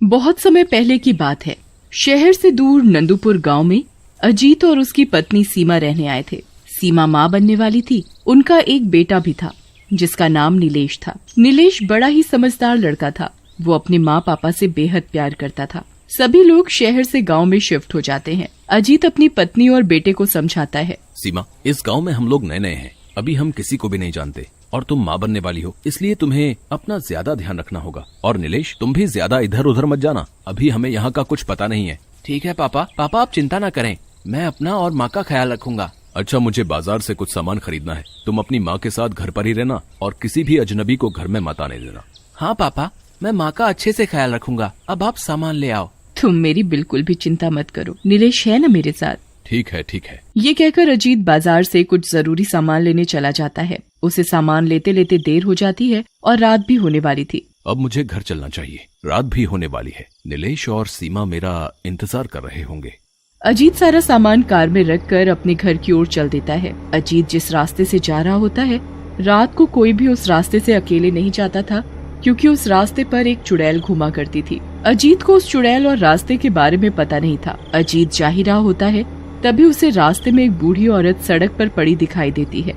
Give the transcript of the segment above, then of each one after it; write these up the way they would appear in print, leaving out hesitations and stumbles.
बहुत समय पहले की बात है। शहर से दूर नंदूपुर गांव में अजीत और उसकी पत्नी सीमा रहने आए थे। सीमा माँ बनने वाली थी। उनका एक बेटा भी था जिसका नाम नीलेश था। नीलेश बड़ा ही समझदार लड़का था। वो अपने माँ पापा से बेहद प्यार करता था। सभी लोग शहर से गांव में शिफ्ट हो जाते हैं। अजीत अपनी पत्नी और बेटे को समझाता है। सीमा, इस गांव में हम लोग नए नए हैं, अभी हम किसी को भी नहीं जानते और तुम माँ बनने वाली हो, इसलिए तुम्हें अपना ज्यादा ध्यान रखना होगा। और नीलेश, तुम भी ज्यादा इधर उधर मत जाना, अभी हमें यहाँ का कुछ पता नहीं है। ठीक है पापा आप चिंता न करें, मैं अपना और माँ का ख्याल रखूंगा। अच्छा, मुझे बाजार से कुछ सामान खरीदना है, तुम अपनी माँ के साथ घर पर ही रहना और किसी भी अजनबी को घर में मत आने देना। हाँ पापा, मैं माँ का अच्छे से ख्याल रखूंगा। अब आप सामान ले आओ। तुम मेरी बिल्कुल भी चिंता मत करो, नीलेश है न मेरे साथ। ठीक है ठीक है। ये कहकर अजीत बाजार से कुछ जरूरी सामान लेने चला जाता है। उसे सामान लेते लेते देर हो जाती है और रात भी होने वाली थी। अब मुझे घर चलना चाहिए, रात भी होने वाली है। नीलेश और सीमा मेरा इंतजार कर रहे होंगे। अजीत सारा सामान कार में रखकर अपने घर की ओर चल देता है। अजीत जिस रास्ते से जा रहा होता है, रात को कोई भी उस रास्ते से अकेले नहीं जाता था, क्योंकि उस रास्ते पर एक चुड़ैल घुमा करती थी। अजीत को उस चुड़ैल और रास्ते के बारे में पता नहीं था। अजीत जा ही रहा होता है, तभी उसे रास्ते में एक बूढ़ी औरत सड़क पर पड़ी दिखाई देती है।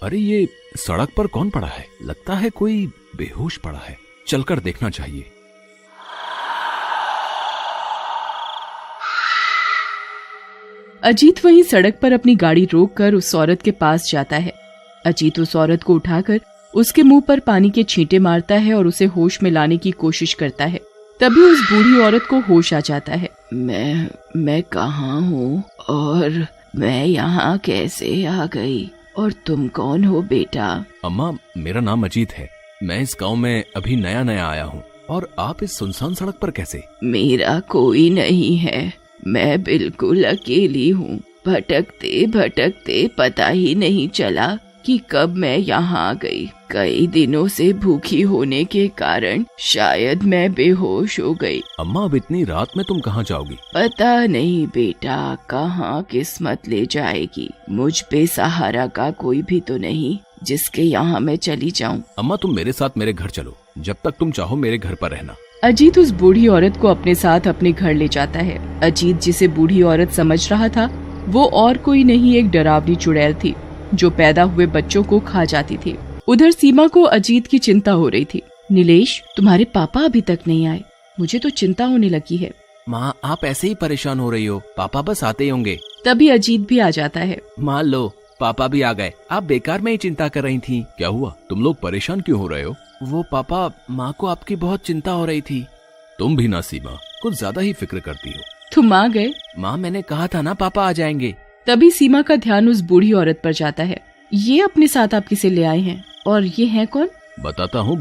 अरे ये सड़क पर कौन पड़ा है? लगता है कोई बेहोश पड़ा है, चलकर देखना चाहिए। अजीत वहीं सड़क पर अपनी गाड़ी रोककर उस औरत के पास जाता है। अजीत उस औरत को उठाकर उसके मुंह पर पानी के छींटे मारता है और उसे होश में लाने की कोशिश करता है। तभी उस बूढ़ी औरत को होश आ जाता है। मैं कहाँ हूँ और मैं यहाँ कैसे आ गई? और तुम कौन हो बेटा? अम्मा, मेरा नाम अजीत है, मैं इस गांव में अभी नया नया आया हूँ। और आप इस सुनसान सड़क पर कैसे? मेरा कोई नहीं है, मैं बिल्कुल अकेली हूँ। भटकते भटकते पता ही नहीं चला कि कब मैं यहाँ आ गई। कई दिनों से भूखी होने के कारण शायद मैं बेहोश हो गई। अम्मा, अब इतनी रात में तुम कहाँ जाओगी? पता नहीं बेटा, कहाँ किस्मत ले जाएगी। मुझ पे सहारा का कोई भी तो नहीं जिसके यहाँ मैं चली जाऊँ। अम्मा, तुम मेरे साथ मेरे घर चलो, जब तक तुम चाहो मेरे घर पर रहना। अजीत उस बूढ़ी औरत को अपने साथ अपने घर ले जाता है। अजीत जिसे बूढ़ी औरत समझ रहा था, वो और कोई नहीं एक डरावनी चुड़ैल थी जो पैदा हुए बच्चों को खा जाती थी। उधर सीमा को अजीत की चिंता हो रही थी। नीलेश, तुम्हारे पापा अभी तक नहीं आए, मुझे तो चिंता होने लगी है। माँ, आप ऐसे ही परेशान हो रही हो, पापा बस आते ही होंगे। तभी अजीत भी आ जाता है। मान लो पापा भी आ गए, आप बेकार में ही चिंता कर रही थी। क्या हुआ? तुम लोग परेशान क्यों हो रहे हो? वो पापा, माँ को आपकी बहुत चिंता हो रही थी। तुम भी ना सीमा, कुछ ज्यादा ही फिक्र करती हो। तुम आ गए? माँ, मैंने कहा था ना पापा आ जाएंगे। तभी सीमा का ध्यान उस बूढ़ी औरत पर जाता है। ये अपने साथ आप किसे ले आए हैं और ये है कौन? बताता हूँ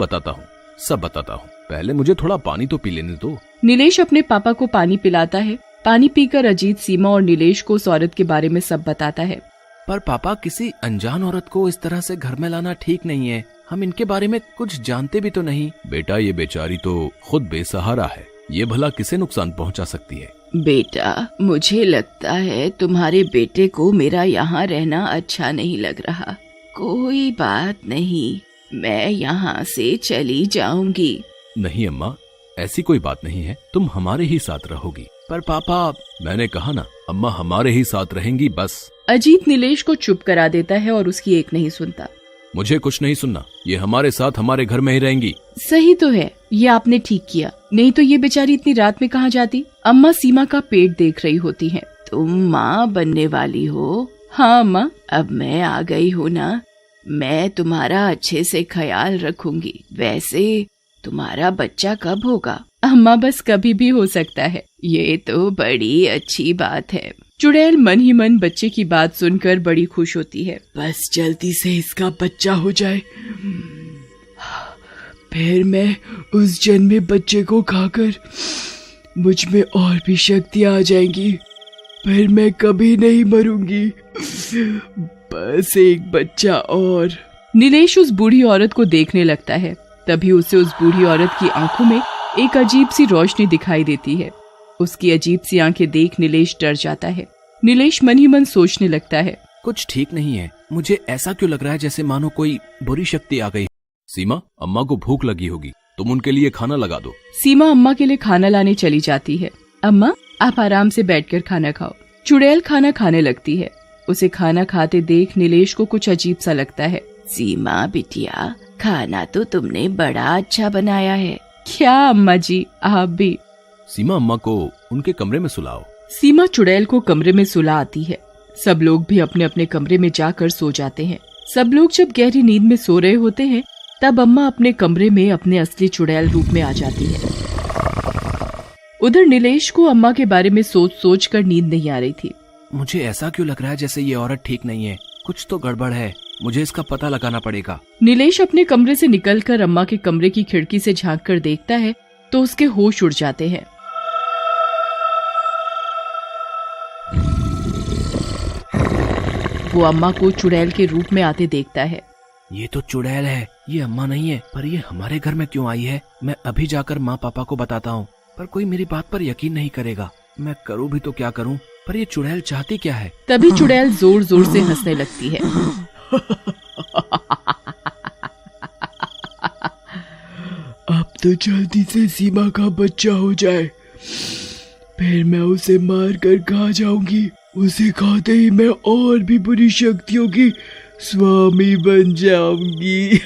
सब बताता हूँ, पहले मुझे थोड़ा पानी तो पी लेने दो। नीलेश अपने पापा को पानी पिलाता है। पानी पीकर अजीत सीमा और नीलेश को उस औरत के बारे में सब बताता है। पर पापा, किसी अनजान औरत को इस तरह से घर में लाना ठीक नहीं है, हम इनके बारे में कुछ जानते भी तो नहीं। बेटा, ये बेचारी तो खुद बेसहारा है, ये भला किसे नुकसान पहुंचा सकती है? बेटा, मुझे लगता है तुम्हारे बेटे को मेरा यहाँ रहना अच्छा नहीं लग रहा। कोई बात नहीं, मैं यहाँ से चली जाऊंगी। नहीं अम्मा, ऐसी कोई बात नहीं है, तुम हमारे ही साथ रहोगी। पर पापा, मैंने कहा ना, अम्मा हमारे ही साथ रहेंगी बस। अजीत नीलेश को चुप करा देता है और उसकी एक नहीं सुनता। मुझे कुछ नहीं सुनना, ये हमारे साथ हमारे घर में ही रहेंगी। सही तो है, ये आपने ठीक किया, नहीं तो ये बेचारी इतनी रात में कहाँ जाती। अम्मा सीमा का पेट देख रही होती हैं। तुम माँ बनने वाली हो? हाँ अम्मा, अब मैं आ गई हूँ ना, मैं तुम्हारा अच्छे से ख्याल रखूंगी। वैसे तुम्हारा बच्चा कब होगा? अम्मा, बस कभी भी हो सकता है। ये तो बड़ी अच्छी बात है। चुड़ैल मन ही मन बच्चे की बात सुनकर बड़ी खुश होती है। बस जल्दी से इसका बच्चा हो जाए, फिर मैं उस जन्मे बच्चे को खाकर मुझ में और भी शक्तियां आ जाएंगी, फिर मैं कभी नहीं मरूंगी। बस एक बच्चा और। नीलेश उस बूढ़ी औरत को देखने लगता है। तभी उसे उस बूढ़ी औरत की आंखों में एक अजीब सी रोशनी दिखाई देती है। उसकी अजीब सी आंखें देख नीलेश डर जाता है। नीलेश मन ही मन सोचने लगता है, कुछ ठीक नहीं है, मुझे ऐसा क्यों लग रहा है जैसे मानो कोई बुरी शक्ति आ गई। सीमा, अम्मा को भूख लगी होगी, तुम उनके लिए खाना लगा दो। सीमा अम्मा के लिए खाना लाने चली जाती है। अम्मा, आप आराम से बैठकर खाना खाओ। चुड़ैल खाना खाने लगती है। उसे खाना खाते देख नीलेश को कुछ अजीब सा लगता है। सीमा बिटिया, खाना तो तुमने बड़ा अच्छा बनाया है। क्या अम्मा जी, आप भी। सीमा अम्मा को उनके कमरे में सुलाओ। सीमा चुड़ैल को कमरे में सुला आती है। सब लोग भी अपने अपने कमरे में जाकर सो जाते हैं। सब लोग जब गहरी नींद में सो रहे होते हैं तब अम्मा अपने कमरे में अपने असली चुड़ैल रूप में आ जाती है। उधर नीलेश को अम्मा के बारे में सोच सोच कर नींद नहीं आ रही थी। मुझे ऐसा क्यों लग रहा है जैसे ये औरत ठीक नहीं है। कुछ तो गड़बड़ है, मुझे इसका पता लगाना पड़ेगा। नीलेश अपने कमरे से निकलकर अम्मा के कमरे की खिड़की से झांक कर देखता है तो उसके होश उड़ जाते हैं। वो अम्मा को चुड़ैल के रूप में आते देखता है। ये तो चुड़ैल है, ये अम्मा नहीं है। पर ये हमारे घर में क्यों आई है? मैं अभी जाकर माँ पापा को बताता हूँ, पर कोई मेरी बात पर यकीन नहीं करेगा। मैं करूँ भी तो क्या करूँ? पर ये चुड़ैल चाहती क्या है? तभी चुड़ैल जोर जोर से हंसने लगती है। अब तो जल्दी से सीमा का बच्चा हो जाए, फिर मैं उसे मार कर खा जाऊंगी। उसे खाते ही मैं और भी बुरी शक्तियों की स्वामी बन जाऊंगी।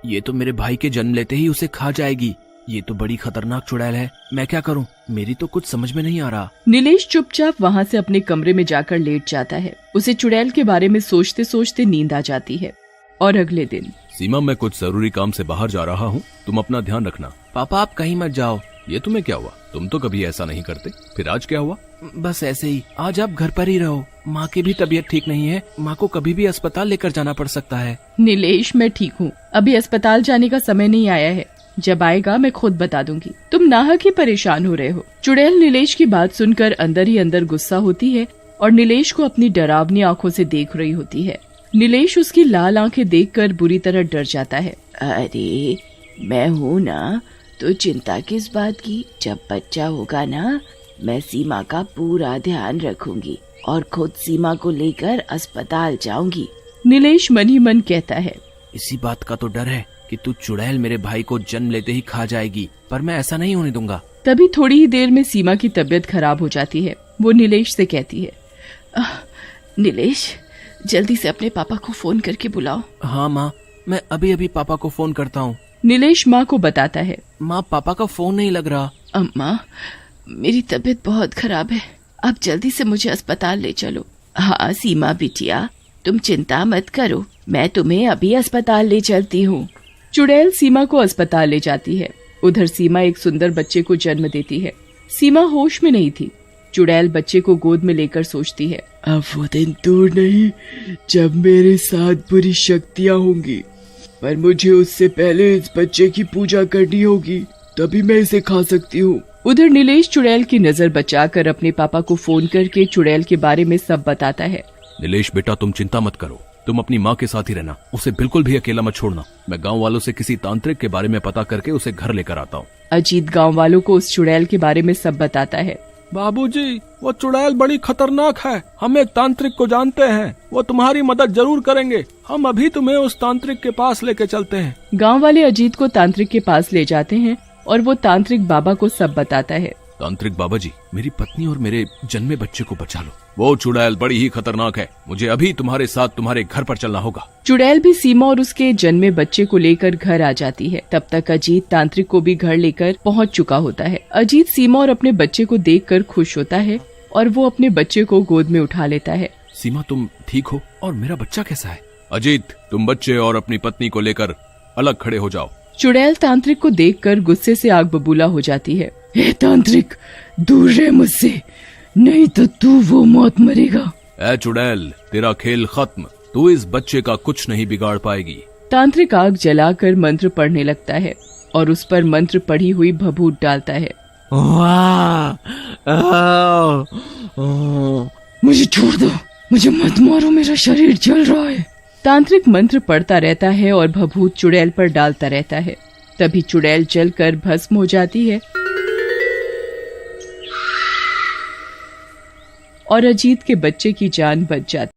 ये तो मेरे भाई के जन्म लेते ही उसे खा जाएगी। ये तो बड़ी खतरनाक चुड़ैल है। मैं क्या करूं? मेरी तो कुछ समझ में नहीं आ रहा। नीलेश चुपचाप वहाँ से अपने कमरे में जाकर लेट जाता है। उसे चुड़ैल के बारे में सोचते सोचते नींद आ जाती है। और अगले दिन सीमा, मैं कुछ जरूरी काम से बाहर जा रहा हूँ, तुम अपना ध्यान रखना। पापा, आप कहीं मत जाओ। ये तुम्हें क्या हुआ? तुम तो कभी ऐसा नहीं करते, फिर आज क्या हुआ? बस ऐसे ही। आज आप घर पर ही रहो। माँ की भी तबीयत ठीक नहीं है। माँ को कभी भी अस्पताल लेकर जाना पड़ सकता है। नीलेश, मैं ठीक हूँ। अभी अस्पताल जाने का समय नहीं आया है। जब आएगा मैं खुद बता दूंगी। तुम नाहक ही परेशान हो रहे हो। चुड़ैल नीलेश की बात सुनकर अंदर ही अंदर गुस्सा होती है और नीलेश को अपनी डरावनी आंखों से देख रही होती है। नीलेश उसकी लाल आंखें देखकर बुरी तरह डर जाता है। अरे, मैं हूँ ना, तो चिंता किस बात की? जब बच्चा होगा ना, मैं सीमा का पूरा ध्यान रखूंगी और खुद सीमा को लेकर अस्पताल जाऊंगी। नीलेश मन ही मन कहता है। इसी बात का तो डर है कि तू चुड़ैल मेरे भाई को जन्म लेते ही खा जाएगी, पर मैं ऐसा नहीं होने दूंगा। तभी थोड़ी ही देर में सीमा की तबीयत खराब हो जाती है। वो नीलेश से कहती है, नीलेश, जल्दी से अपने पापा को फोन करके बुलाओ। हाँ माँ, मैं अभी अभी पापा को फोन करता हूँ। नीलेश माँ को बताता है। माँ, पापा का फोन नहीं लग रहा। अम्मा, मेरी तबीयत बहुत खराब है, आप जल्दी से मुझे अस्पताल ले चलो। हाँ सीमा बिटिया, तुम चिंता मत करो, मैं तुम्हें अभी अस्पताल ले चलती हूँ। चुड़ैल सीमा को अस्पताल ले जाती है। उधर सीमा एक सुंदर बच्चे को जन्म देती है। सीमा होश में नहीं थी। चुड़ैल बच्चे को गोद में लेकर सोचती है, अब वो दिन दूर नहीं जब मेरे साथ बुरी शक्तियाँ होंगी, पर मुझे उससे पहले इस बच्चे की पूजा करनी होगी, तभी मैं इसे खा सकती हूँ। उधर नीलेश चुड़ैल की नजर बचाकर अपने पापा को फोन करके चुड़ैल के बारे में सब बताता है। नीलेश बेटा, तुम चिंता मत करो, तुम अपनी माँ के साथ ही रहना, उसे बिल्कुल भी अकेला मत छोड़ना। मैं गांव वालों से किसी तांत्रिक के बारे में पता करके उसे घर लेकर आता हूँ। अजीत गांव वालों को उस चुड़ैल के बारे में सब बताता है। बाबूजी, वो चुड़ैल बड़ी खतरनाक है। हम एक तांत्रिक को जानते हैं, वो तुम्हारी मदद जरूर करेंगे। हम अभी तुम्हें उस तांत्रिक के पास लेके चलते हैं। गांव वाले अजीत को तांत्रिक के पास ले जाते हैं और वो तांत्रिक बाबा को सब बताता है। तांत्रिक बाबा जी, मेरी पत्नी और मेरे जन्मे बच्चे को बचा लो। वो चुड़ैल बड़ी ही खतरनाक है, मुझे अभी तुम्हारे साथ तुम्हारे घर पर चलना होगा। चुड़ैल भी सीमा और उसके जन्मे बच्चे को लेकर घर आ जाती है। तब तक अजीत तांत्रिक को भी घर लेकर पहुंच चुका होता है। अजीत सीमा और अपने बच्चे को देखकर खुश होता है और वो अपने बच्चे को गोद में उठा लेता है। सीमा, तुम ठीक हो? और मेरा बच्चा कैसा है? अजीत, तुम बच्चे और अपनी पत्नी को लेकर अलग खड़े हो जाओ। चुड़ैल तांत्रिक को देखकर गुस्से से आग बबूला हो जाती है। हे तांत्रिक, दूर रह मुझसे, नहीं तो तू वो मौत मरेगा। ऐ चुड़ैल, तेरा खेल खत्म, तू इस बच्चे का कुछ नहीं बिगाड़ पाएगी। तांत्रिक आग जलाकर मंत्र पढ़ने लगता है और उस पर मंत्र पढ़ी हुई भभूत डालता है। मुझे छोड़ दो, मुझे मत मारो, मेरा शरीर जल रहा है। तांत्रिक मंत्र पढ़ता रहता है और भभूत चुड़ैल पर डालता रहता है। तभी चुड़ैल जलकर भस्म हो जाती है और अजीत के बच्चे की जान बच जाती है।